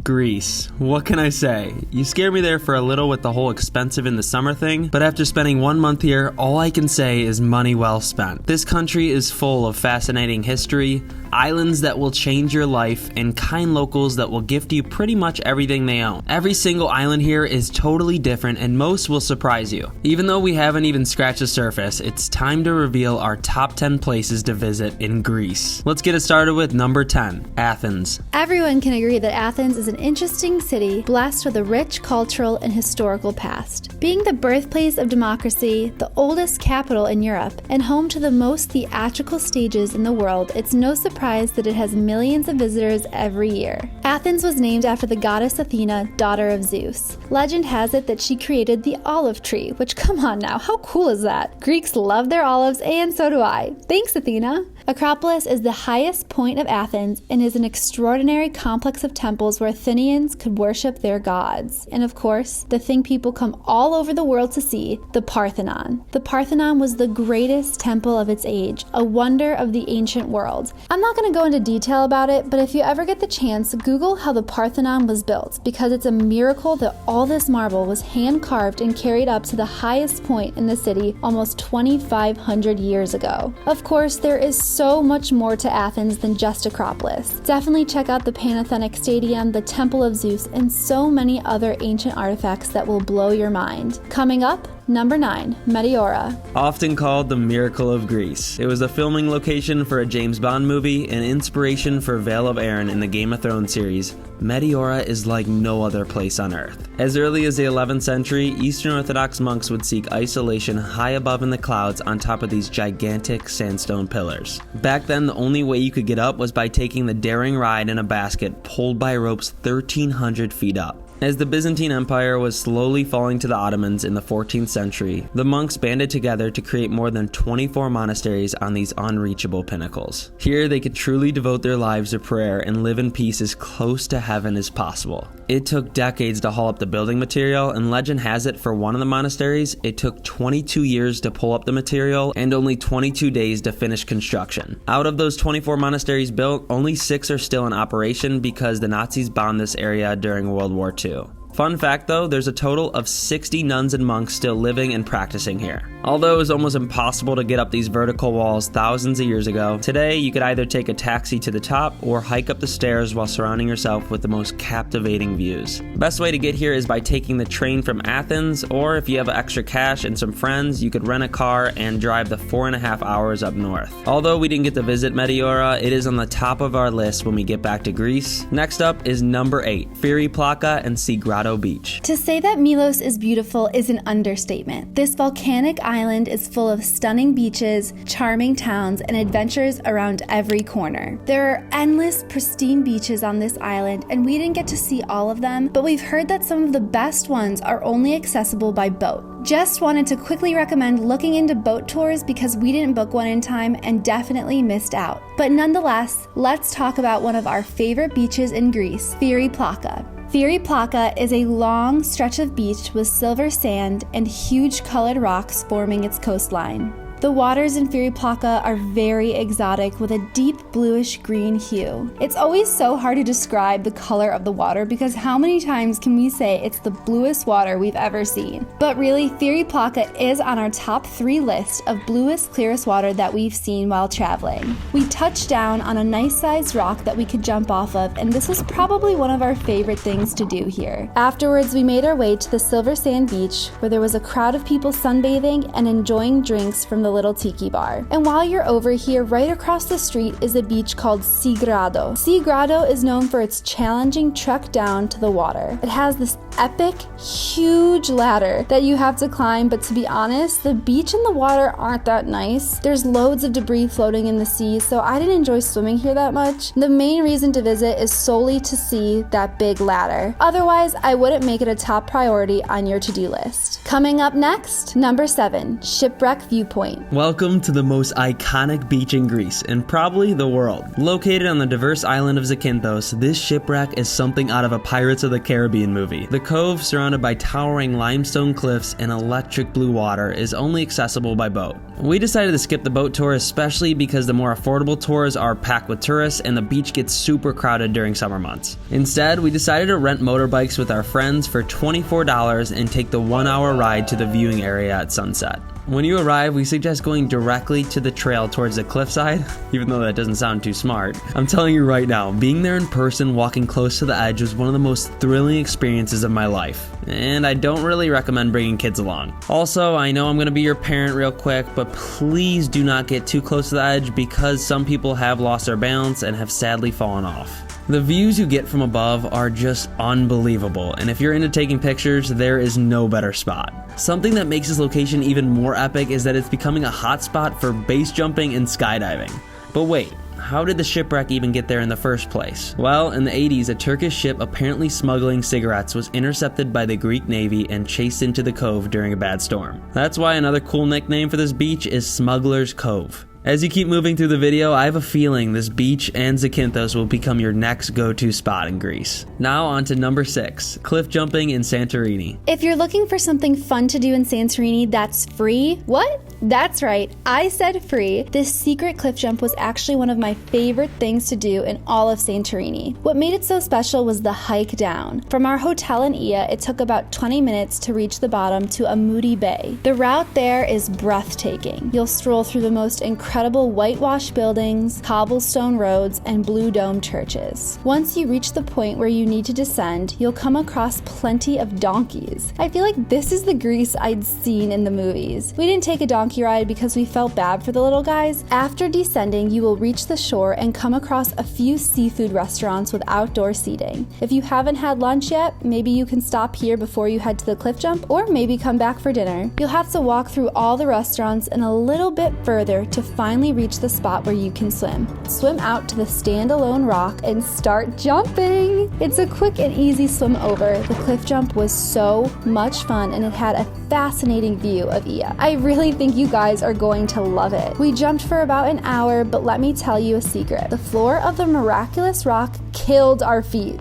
Greece. What can I say? You scared me there for a little with the whole expensive in the summer thing, but after spending 1 month here, all I can say is money well spent. This country is full of fascinating history, islands that will change your life, and kind locals that will gift you pretty much everything they own. Every single island here is totally different and most will surprise you. Even though we haven't even scratched the surface, it's time to reveal our top 10 places to visit in Greece. Let's get it started with number 10, Athens. Everyone can agree that Athens is an interesting city blessed with a rich cultural and historical past. Being the birthplace of democracy, the oldest capital in Europe, and home to the most theatrical stages in the world, it's no surprise that it has millions of visitors every year. Athens was named after the goddess Athena, daughter of Zeus. Legend has it that she created the olive tree, which, come on now, how cool is that? Greeks love their olives, and so do I. Thanks, Athena! Acropolis is the highest point of Athens and is an extraordinary complex of temples where Athenians could worship their gods. And of course, the thing people come all over the world to see, the Parthenon. The Parthenon was the greatest temple of its age, a wonder of the ancient world. I'm not going to go into detail about it, but if you ever get the chance, Google how the Parthenon was built, because it's a miracle that all this marble was hand-carved and carried up to the highest point in the city almost 2,500 years ago. Of course, there is so much more to Athens than just Acropolis. Definitely check out the Panathenaic Stadium, the Temple of Zeus, and so many other ancient artifacts that will blow your mind. Coming up, number 9, Meteora. Often called the Miracle of Greece, it was a filming location for a James Bond movie and inspiration for Vale of Arryn in the Game of Thrones series. Meteora is like no other place on earth. As early as the 11th century, Eastern Orthodox monks would seek isolation high above in the clouds on top of these gigantic sandstone pillars. Back then, the only way you could get up was by taking the daring ride in a basket pulled by ropes 1,300 feet up. As the Byzantine Empire was slowly falling to the Ottomans in the 14th century, the monks banded together to create more than 24 monasteries on these unreachable pinnacles. Here, they could truly devote their lives to prayer and live in peace as close to heaven as possible. It took decades to haul up the building material, and legend has it for one of the monasteries, it took 22 years to pull up the material and only 22 days to finish construction. Out of those 24 monasteries built, only 6 are still in operation because the Nazis bombed this area during World War II. Fun fact though, there's a total of 60 nuns and monks still living and practicing here. Although it was almost impossible to get up these vertical walls thousands of years ago, today you could either take a taxi to the top or hike up the stairs while surrounding yourself with the most captivating views. Best way to get here is by taking the train from Athens, or if you have extra cash and some friends, you could rent a car and drive the 4.5 hours up north. Although we didn't get to visit Meteora, it is on the top of our list when we get back to Greece. Next up is number 8, FIRIPLAKA and Grotto Beach. To say that Milos is beautiful is an understatement. This volcanic island is full of stunning beaches, charming towns, and adventures around every corner. There are endless, pristine beaches on this island, and we didn't get to see all of them, but we've heard that some of the best ones are only accessible by boat. Just wanted to quickly recommend looking into boat tours because we didn't book one in time and definitely missed out. But nonetheless, let's talk about one of our favorite beaches in Greece, FIRIPLAKA. FIRIPLAKA is a long stretch of beach with silver sand and huge colored rocks forming its coastline. The waters in FIRIPLAKA are very exotic with a deep bluish-green hue. It's always so hard to describe the color of the water because how many times can we say it's the bluest water we've ever seen? But really, FIRIPLAKA is on our top 3 list of bluest, clearest water that we've seen while traveling. We touched down on a nice-sized rock that we could jump off of, and this was probably one of our favorite things to do here. Afterwards, we made our way to the Silver Sand Beach, where there was a crowd of people sunbathing and enjoying drinks from the little tiki bar. And while you're over here, right across the street is a beach called Grotto. Grotto is known for its challenging trek down to the water. It has this epic, huge ladder that you have to climb, but to be honest, the beach and the water aren't that nice. There's loads of debris floating in the sea, so I didn't enjoy swimming here that much. The main reason to visit is solely to see that big ladder. Otherwise, I wouldn't make it a top priority on your to-do list. Coming up next, number 7, Shipwreck Viewpoint. Welcome to the most iconic beach in Greece, and probably the world. Located on the diverse island of Zakynthos, this shipwreck is something out of a Pirates of the Caribbean movie. The cove, surrounded by towering limestone cliffs and electric blue water, is only accessible by boat. We decided to skip the boat tour, especially because the more affordable tours are packed with tourists and the beach gets super crowded during summer months. Instead, we decided to rent motorbikes with our friends for $24 and take the 1-hour ride to the viewing area at sunset. When you arrive, we suggest going directly to the trail towards the cliffside, even though that doesn't sound too smart. I'm telling you right now, being there in person, walking close to the edge was one of the most thrilling experiences of my life, and I don't really recommend bringing kids along. Also, I know I'm going to be your parent real quick, but please do not get too close to the edge because some people have lost their balance and have sadly fallen off. The views you get from above are just unbelievable, and if you're into taking pictures, there is no better spot. Something that makes this location even more epic is that it's becoming a hotspot for base jumping and skydiving. But wait, how did the shipwreck even get there in the first place? Well, in the 80s, a Turkish ship apparently smuggling cigarettes was intercepted by the Greek Navy and chased into the cove during a bad storm. That's why another cool nickname for this beach is Smuggler's Cove. As you keep moving through the video, I have a feeling this beach and Zakynthos will become your next go-to spot in Greece. Now on to number 6, cliff jumping in Santorini. If you're looking for something fun to do in Santorini that's free, what? That's right, I said free. This secret cliff jump was actually one of my favorite things to do in all of Santorini. What made it so special was the hike down. From our hotel in Oia, it took about 20 minutes to reach the bottom to Amudi Bay. The route there is breathtaking. You'll stroll through the most incredible whitewashed buildings, cobblestone roads, and blue dome churches. Once you reach the point where you need to descend, you'll come across plenty of donkeys. I feel like this is the Greece I'd seen in the movies. We didn't take a donkey ride because we felt bad for the little guys. After descending, you will reach the shore and come across a few seafood restaurants with outdoor seating. If you haven't had lunch yet, maybe you can stop here before you head to the cliff jump, or maybe come back for dinner. You'll have to walk through all the restaurants and a little bit further to finally reach the spot where you can swim. Swim out to the standalone rock and start jumping! It's a quick and easy swim over. The cliff jump was so much fun and it had a fascinating view of Oia. I really think you guys are going to love it. We jumped for about an hour, but let me tell you a secret. The floor of the miraculous rock killed our feet.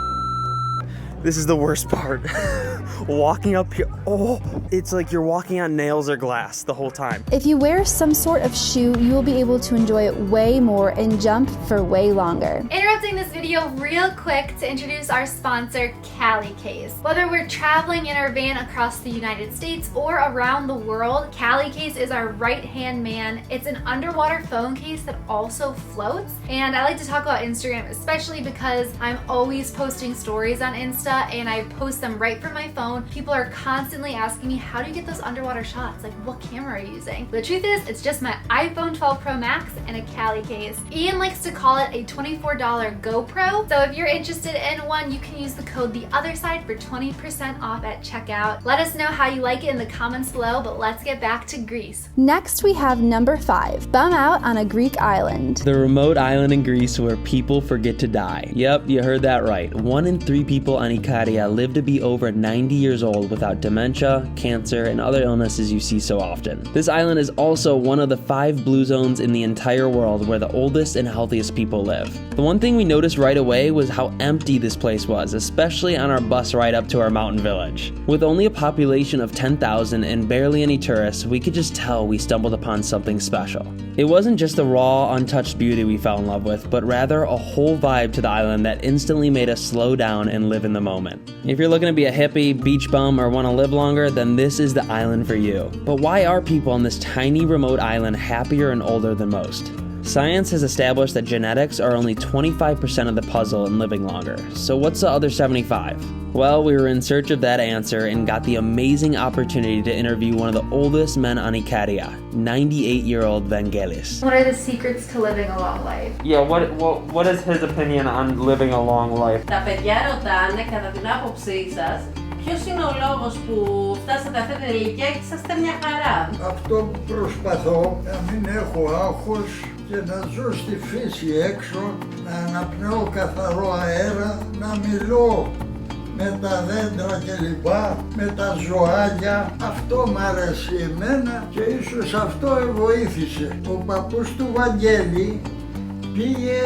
This is the worst part. Walking up here, it's like you're walking on nails or glass the whole time. If you wear some sort of shoe, you will be able to enjoy it way more and jump for way longer. Interrupting this video real quick to introduce our sponsor, Cali Case. Whether we're traveling in our van across the United States or around the world, Cali Case is our right-hand man. It's an underwater phone case that also floats, and I like to talk about Instagram, especially because I'm always posting stories on Insta and I post them right from my phone. People are constantly asking me, how do you get those underwater shots? Like, what camera are you using? The truth is, it's just my iPhone 12 Pro Max and a Cali case. Ian likes to call it a $24 GoPro. So if you're interested in one, you can use the code THEOTHERSIDE for 20% off at checkout. Let us know how you like it in the comments below, but let's get back to Greece. Next, we have number 5, bum out on a Greek island. The remote island in Greece where people forget to die. Yep, you heard that right. 1 in 3 people on Ikaria live to be over 90 years old without dementia, cancer, and other illnesses you see so often. This island is also one of the 5 blue zones in the entire world where the oldest and healthiest people live. The one thing we noticed right away was how empty this place was, especially on our bus ride up to our mountain village. With only a population of 10,000 and barely any tourists, we could just tell we stumbled upon something special. It wasn't just the raw, untouched beauty we fell in love with, but rather a whole vibe to the island that instantly made us slow down and live in the moment. If you're looking to be a hippie, beach bum, or want to live longer, then this is the island for you. But why are people on this tiny remote island happier and older than most? Science has established that genetics are only 25% of the puzzle in living longer. So what's the other 75? Well, we were in search of that answer and got the amazing opportunity to interview one of the oldest men on Ikaria, 98-year-old Vangelis. What are the secrets to living a long life? Yeah, what is his opinion on living a long life? Τα παιδιά ρωτάνε κατά την άποψή σας ποιος είναι ο λόγος που φτάσατε αυτή την ηλικία και είσαστε μια χαρά. Αυτό που προσπαθώ να μην έχω άγχος και να ζω στη φύση έξω, να αναπνέω καθαρό αέρα, να μιλώ με τα δέντρα κλπ, με τα ζωάκια. Αυτό μ' άρεσε εμένα και ίσως αυτό βοήθησε. Ο παππούς του Βαγγέλη πήγε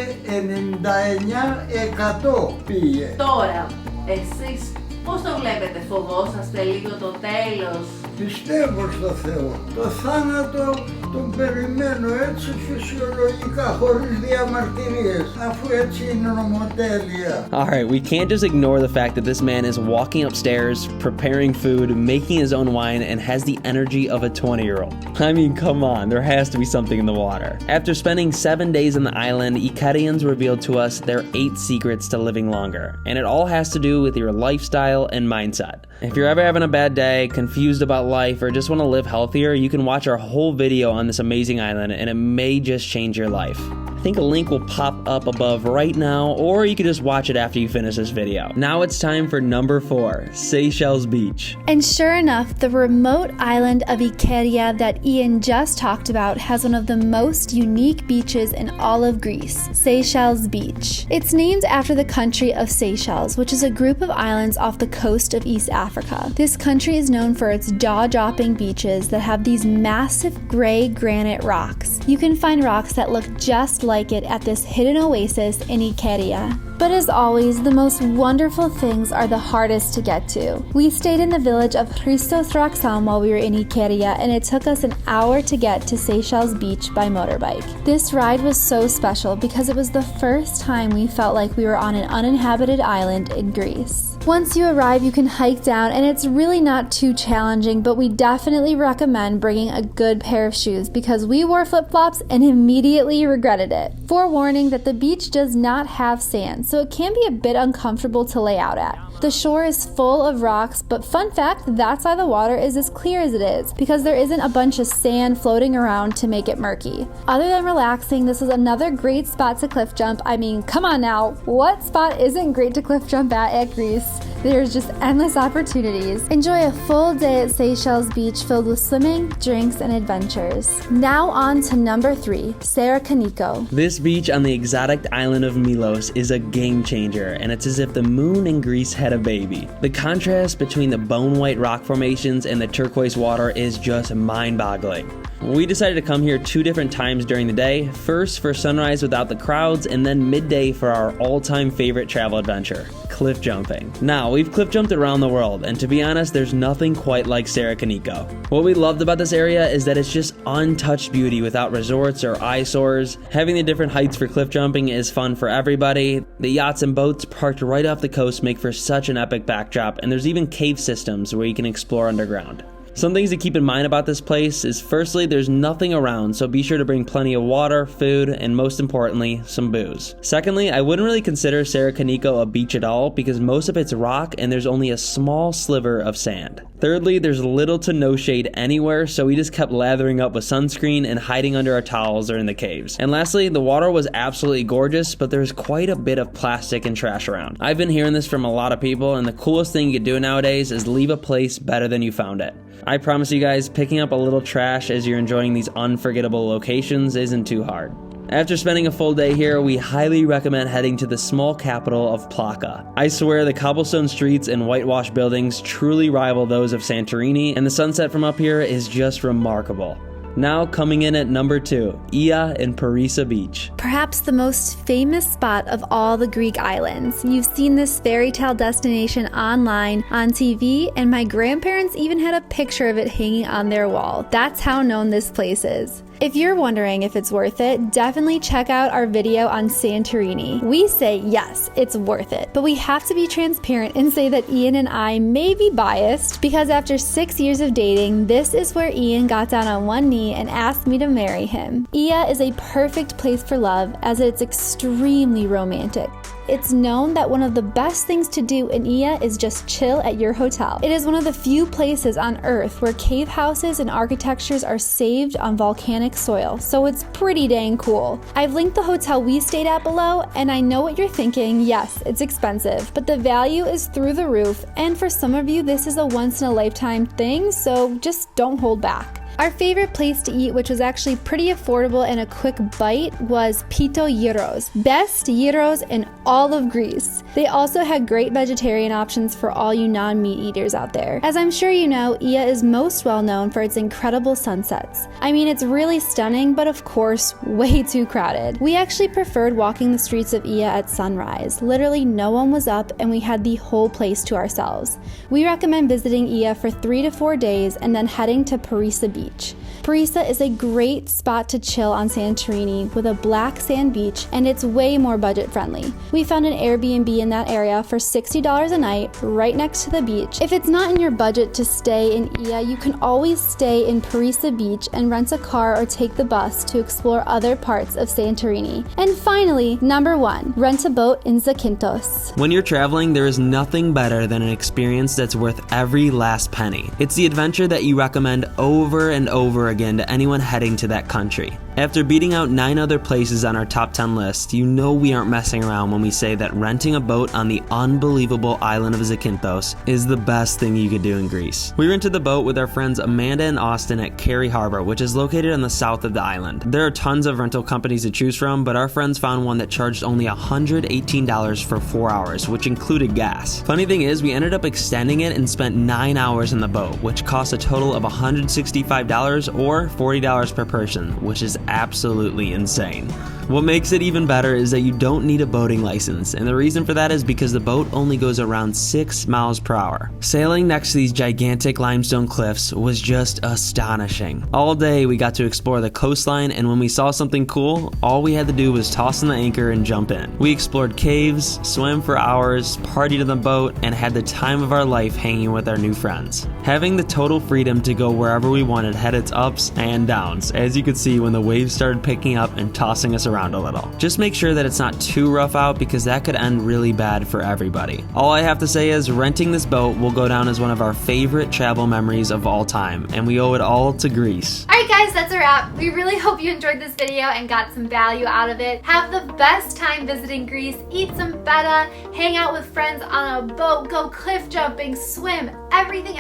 99% πήγε. Τώρα, εσείς πώς το βλέπετε, φοβόσαστε λίγο το τέλος? Πιστεύω στο Θεό. Το θάνατο τον περιμένω έτσι φυσιολογικά, χωρίς διαμαρτυρίες, αφού έτσι είναι νομοτέλεια. Alright, we can't just ignore the fact that this man is walking upstairs, preparing food, making his own wine, and has the energy of a 20-year-old. I mean, come on, there has to be something in the water. After spending 7 days on the island, Ikarians revealed to us their 8 secrets to living longer, and it all has to do with your lifestyle and mindset. If you're ever having a bad day, confused about life, or just want to live healthier, you can watch our whole video on this amazing island, and it may just change your life. I think a link will pop up above right now, or you can just watch it after you finish this video. Now it's time for number 4, Seychelles Beach. And sure enough, the remote island of Ikaria that Ian just talked about has one of the most unique beaches in all of Greece, Seychelles Beach. It's named after the country of Seychelles, which is a group of islands off the coast of East Africa. This country is known for its jaw-dropping beaches that have these massive gray granite rocks. You can find rocks that look just like it at this hidden oasis in Ikaria. But as always, the most wonderful things are the hardest to get to. We stayed in the village of Christos Raxam while we were in Ikaria, and it took us an hour to get to Seychelles Beach by motorbike. This ride was so special because it was the first time we felt like we were on an uninhabited island in Greece. Once you arrive, you can hike down, and it's really not too challenging, but we definitely recommend bringing a good pair of shoes because we wore flip-flops and immediately regretted it. Forewarning that the beach does not have sand, so it can be a bit uncomfortable to lay out at. The shore is full of rocks, but fun fact, that's why the water is as clear as it is, because there isn't a bunch of sand floating around to make it murky. Other than relaxing, this is another great spot to cliff jump. I mean, come on now, what spot isn't great to cliff jump at Greece? There's just endless opportunities. Enjoy a full day at Seychelles Beach filled with swimming, drinks, and adventures. Now on to number 3, SARAKINIKO. This beach on the exotic island of Milos is a game changer, and it's as if the moon in Greece had a baby. The contrast between the bone-white rock formations and the turquoise water is just mind-boggling. We decided to come here 2 different times during the day, first for sunrise without the crowds, and then midday for our all-time favorite travel adventure, cliff jumping. Now, we've cliff jumped around the world, and to be honest, there's nothing quite like SARAKINIKO. What we loved about this area is that it's just untouched beauty without resorts or eyesores. Having the different heights for cliff jumping is fun for everybody. The yachts and boats parked right off the coast make for such an epic backdrop, and there's even cave systems where you can explore underground. Some things to keep in mind about this place is firstly, there's nothing around, so be sure to bring plenty of water, food, and most importantly, some booze. Secondly, I wouldn't really consider SARAKINIKO a beach at all because most of it's rock and there's only a small sliver of sand. Thirdly, there's little to no shade anywhere, so we just kept lathering up with sunscreen and hiding under our towels or in the caves. And lastly, the water was absolutely gorgeous, but there's quite a bit of plastic and trash around. I've been hearing this from a lot of people, and the coolest thing you can do nowadays is leave a place better than you found it. I promise you guys, picking up a little trash as you're enjoying these unforgettable locations isn't too hard. After spending a full day here, we highly recommend heading to the small capital of Plaka. I swear the cobblestone streets and whitewashed buildings truly rival those of Santorini, and the sunset from up here is just remarkable. Now coming in at number 2, Ia and Parisa Beach. Perhaps the most famous spot of all the Greek islands. You've seen this fairy tale destination online, on TV, and my grandparents even had a picture of it hanging on their wall. That's how known this place is. If you're wondering if it's worth it, definitely check out our video on Santorini. We say yes, it's worth it, but we have to be transparent and say that Ian and I may be biased because after 6 years of dating, this is where Ian got down on one knee and asked me to marry him. Ia is a perfect place for love as it's extremely romantic. It's known that one of the best things to do in Ia is just chill at your hotel. It is one of the few places on Earth where cave houses and architectures are saved on volcanic soil, so it's pretty dang cool. I've linked the hotel we stayed at below, and I know what you're thinking, yes, it's expensive, but the value is through the roof, and for some of you this is a once-in-a-lifetime thing, so just don't hold back. Our favorite place to eat, which was actually pretty affordable and a quick bite, was Pito Gyros. Best gyros in all of Greece. They also had great vegetarian options for all you non-meat eaters out there. As I'm sure you know, Iya is most well known for its incredible sunsets. I mean, it's really stunning, but of course, way too crowded. We actually preferred walking the streets of Iya at sunrise. Literally no one was up and we had the whole place to ourselves. We recommend visiting Iya for 3 to 4 days and then heading to Parisa Beach. Parisa is a great spot to chill on Santorini with a black sand beach, and it's way more budget friendly. We found an Airbnb in that area for $60 a night right next to the beach. If it's not in your budget to stay in Iya, you can always stay in Parisa Beach and rent a car or take the bus to explore other parts of Santorini. And finally, number 1, rent a boat in Zakynthos. When you're traveling, there is nothing better than an experience that's worth every last penny. It's the adventure that you recommend over and over again to anyone heading to that country. After beating out 9 other places on our top 10 list, you know we aren't messing around when we say that renting a boat on the unbelievable island of Zakynthos is the best thing you could do in Greece. We rented the boat with our friends Amanda and Austin at Cary Harbor, which is located on the south of the island. There are tons of rental companies to choose from, but our friends found one that charged only $118 for 4 hours, which included gas. Funny thing is, we ended up extending it and spent 9 hours in the boat, which cost a total of $165 or $40 per person, which is absolutely insane. What makes it even better is that you don't need a boating license, and the reason for that is because the boat only goes around 6 miles per hour. Sailing next to these gigantic limestone cliffs was just astonishing. All day we got to explore the coastline, and when we saw something cool, all we had to do was toss in the anchor and jump in. We explored caves, swam for hours, partied on the boat, and had the time of our life hanging with our new friends. Having the total freedom to go wherever we wanted had its ups and downs, as you could see when the waves started picking up and tossing us around a little. Just make sure that it's not too rough out because that could end really bad for everybody. All I have to say is renting this boat will go down as one of our favorite travel memories of all time, and we owe it all to Greece. Alright guys, that's a wrap. We really hope you enjoyed this video and got some value out of it. Have the best time visiting Greece, eat some feta, hang out with friends on a boat, go cliff jumping, swim, everything.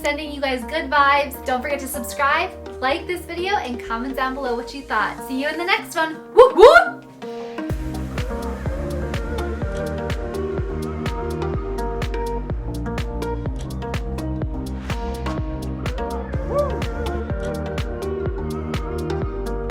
Sending you guys good vibes. Don't forget to subscribe, like this video, and comment down below what you thought. See you in the next one. Woot woot!